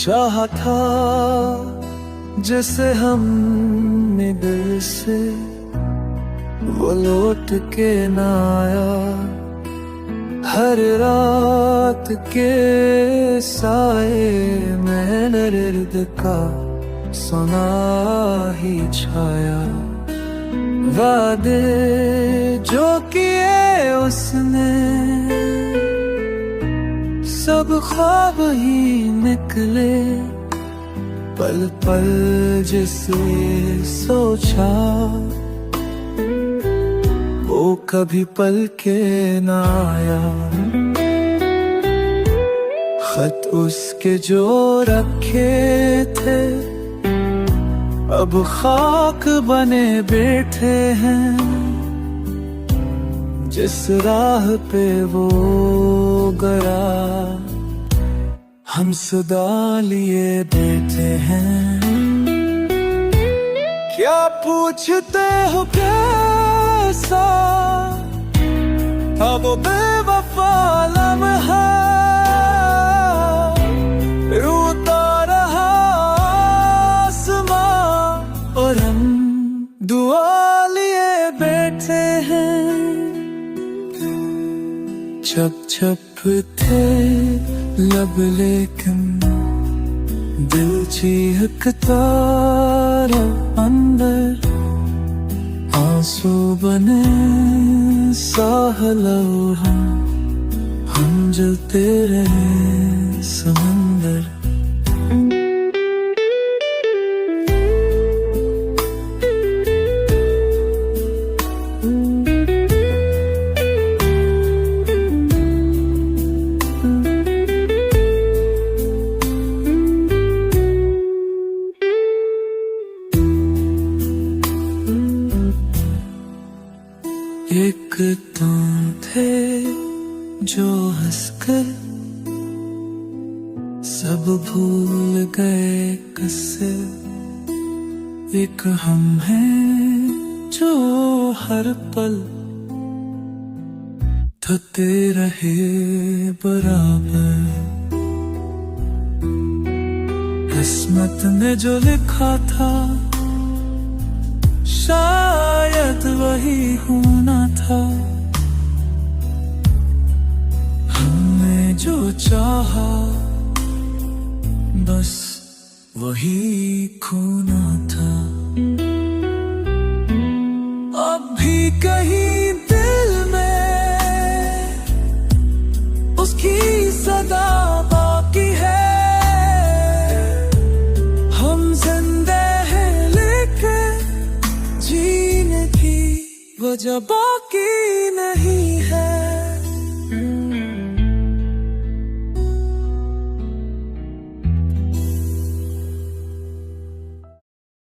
चाहा था जिसे हमने दिल से, वो लौट के ना आया। हर रात के साए में दर्द का सुना ही छाया। वादे जो किए उसने सब ख्वाब ही निकले। पल पल जिसे सोचा वो कभी पल के ना आया। खत उसके जो रखे थे अब खाक बने बैठे हैं। जिस राह पे वो गया हम सदा लिए बैठे हैं। क्या पूछते हो कैसा अब बेवफा लम्हा, रोता रहा आसमां और हम दुआ लिए बैठे हैं। छप छप थे लब लेकिन दिल चीखता रहा अंदर। आंसू बने साहलो हम जलते रहे समंदर। एक तुम थे जो हंसकर सब भूल गए कससे। एक हम हैं जो हर पल थते रहे बराबर। किस्मत ने जो लिखा था शायद वही होना था। हमने जो चाहा बस वही खोना था। अब भी कहीं दिल में उसकी सदा बाकी है। हम जिंदा हैं लेकिन जीने की वजह बाकी